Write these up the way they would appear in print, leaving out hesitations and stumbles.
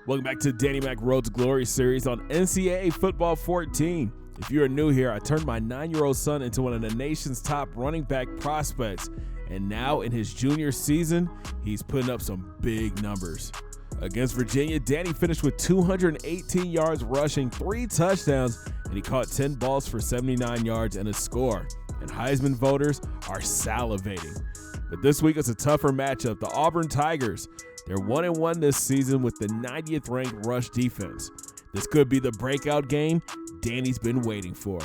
Welcome back to Danny Mac Road to Glory series on NCAA Football 14. If you are new here, I turned my 9-year-old son into one of the nation's top running back prospects, and now in his junior season, he's putting up some big numbers. Against Virginia, Danny finished with 218 yards rushing, 3 touchdowns, and he caught 10 balls for 79 yards and a score. And Heisman voters are salivating. But this week it's a tougher matchup. The Auburn Tigers, they're 1-1 this season with the 90th ranked rush defense. This could be the breakout game Danny's been waiting for.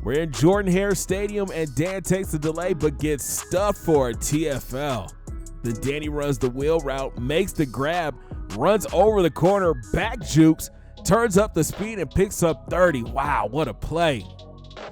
We're in Jordan-Hare Stadium, and Dan takes the delay but gets stuffed for a TFL. Then Danny runs the wheel route, makes the grab, runs over the corner, back jukes, turns up the speed, and picks up 30. Wow, what a play.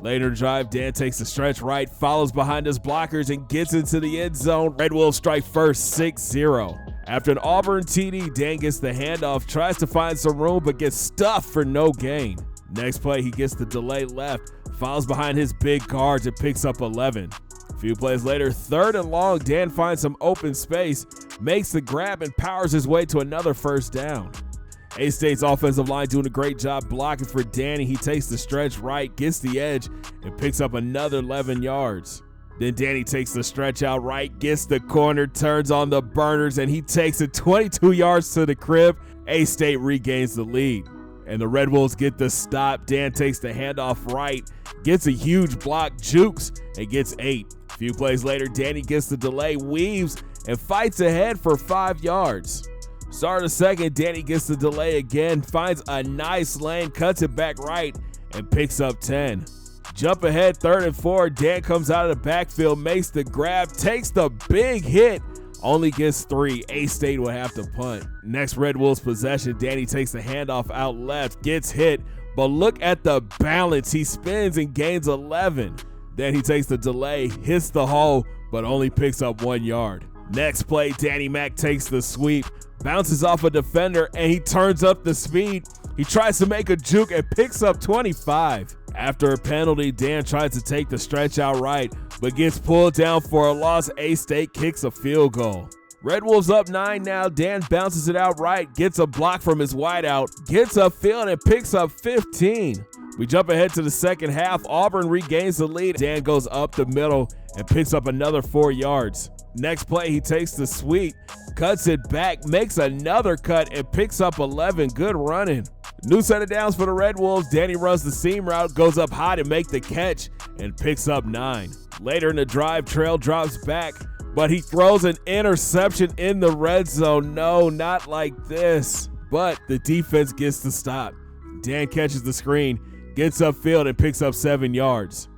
Later in the drive, Dan takes the stretch right, follows behind his blockers, and gets into the end zone. Red Wolves strike first, 6-0. After an Auburn TD, Dan gets the handoff, tries to find some room, but gets stuffed for no gain. Next play, he gets the delay left, follows behind his big guards and picks up 11. A few plays later, 3rd and long, Dan finds some open space, makes the grab, and powers his way to another first down. A-State's offensive line doing a great job blocking for Danny. He takes the stretch right, gets the edge, and picks up another 11 yards. Then Danny takes the stretch out right, gets the corner, turns on the burners, and he takes it 22 yards to the crib. A-State regains the lead. And the Red Wolves get the stop. Dan takes the handoff right, gets a huge block, jukes, and gets 8. A few plays later, Danny gets the delay, weaves, and fights ahead for 5 yards. Start of the second, Danny gets the delay again, finds a nice lane, cuts it back right, and picks up 10. Jump ahead, 3rd and 4, Dan comes out of the backfield, makes the grab, takes the big hit, only gets 3. A-State will have to punt. Next Red Wolves possession, Danny takes the handoff out left, gets hit, but look at the balance. He spins and gains 11. Then he takes the delay, hits the hole, but only picks up 1 yard. Next play, Danny Mac takes the sweep, bounces off a defender, and he turns up the speed. He tries to make a juke and picks up 25. After a penalty, Dan tries to take the stretch out right, but gets pulled down for a loss. A-State kicks a field goal. Red Wolves up 9 now. Dan bounces it out right, gets a block from his wideout, gets upfield and picks up 15. We jump ahead to the second half. Auburn regains the lead. Dan goes up the middle and picks up another 4 yards. Next play, he takes the sweep, cuts it back, makes another cut, and picks up 11. Good running. New set of downs for the Red Wolves. Danny runs the seam route, goes up high to make the catch, and picks up 9. Later in the drive, Trail drops back, but he throws an interception in the red zone. No, not like this. But the defense gets the stop. Dan catches the screen, gets upfield, and picks up 7 yards.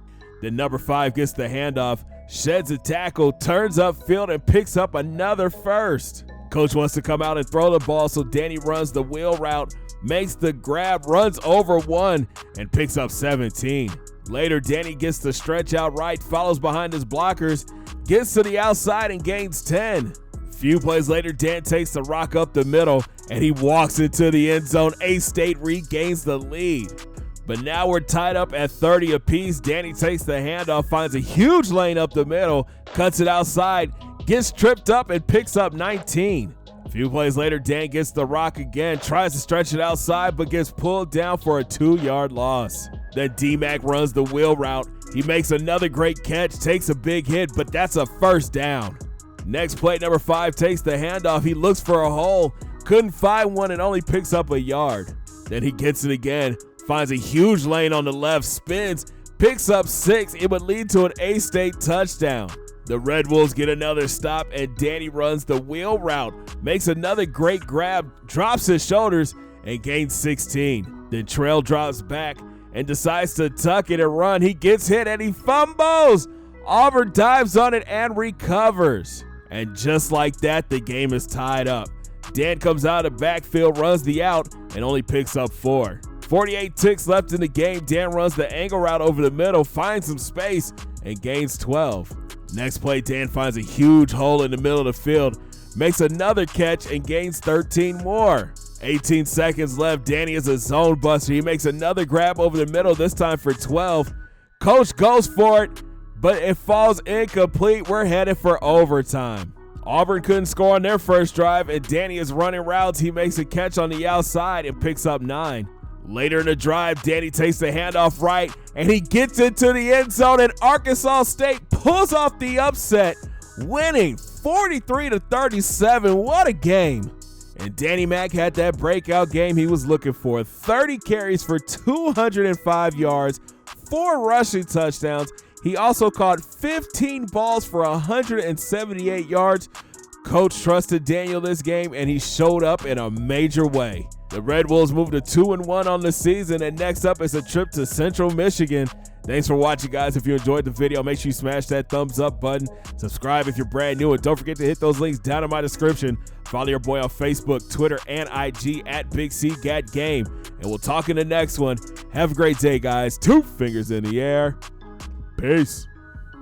Then number 5 gets the handoff, sheds a tackle, turns upfield, and picks up another first. Coach wants to come out and throw the ball, so Danny runs the wheel route, makes the grab, runs over 1, and picks up 17. Later, Danny gets the stretch out right, follows behind his blockers, gets to the outside, and gains 10. Few plays later, Dan takes the rock up the middle, and he walks into the end zone. A-State regains the lead. But now we're tied up at 30 apiece. Danny takes the handoff, finds a huge lane up the middle, cuts it outside, gets tripped up, and picks up 19. A few plays later, Dan gets the rock again, tries to stretch it outside, but gets pulled down for a 2-yard loss. Then D-Mac runs the wheel route. He makes another great catch, takes a big hit, but that's a first down. Next play, number 5 takes the handoff. He looks for a hole, couldn't find one, and only picks up a yard. Then he gets it again, finds a huge lane on the left, spins, picks up 6. It would lead to an A-State touchdown. The Red Wolves get another stop, and Danny runs the wheel route, makes another great grab, drops his shoulders, and gains 16. Then Trail drops back and decides to tuck it and run. He gets hit and he fumbles. Auburn dives on it and recovers. And just like that, the game is tied up. Dan comes out of the backfield, runs the out, and only picks up 4. 48 ticks left in the game. Dan runs the angle route over the middle, finds some space, and gains 12. Next play, Dan finds a huge hole in the middle of the field, makes another catch, and gains 13 more. 18 seconds left. Danny is a zone buster. He makes another grab over the middle, this time for 12. Coach goes for it, but it falls incomplete. We're headed for overtime. Auburn couldn't score on their first drive, and Danny is running routes. He makes a catch on the outside and picks up 9. Later in the drive, Danny takes the handoff right, and he gets into the end zone, and Arkansas State pulls off the upset, winning 43-37. What a game. And Danny Mac had that breakout game he was looking for. 30 carries for 205 yards, 4 rushing touchdowns. He also caught 15 balls for 178 yards. Coach trusted Daniel this game, and he showed up in a major way. The Red Wolves moved to 2-1 on the season, and next up is a trip to Central Michigan. Thanks for watching, guys. If you enjoyed the video, make sure you smash that thumbs up button. Subscribe if you're brand new, and don't forget to hit those links down in my description. Follow your boy on Facebook, Twitter, and IG at BigCGatGame. And we'll talk in the next one. Have a great day, guys. 2 fingers in the air. Peace.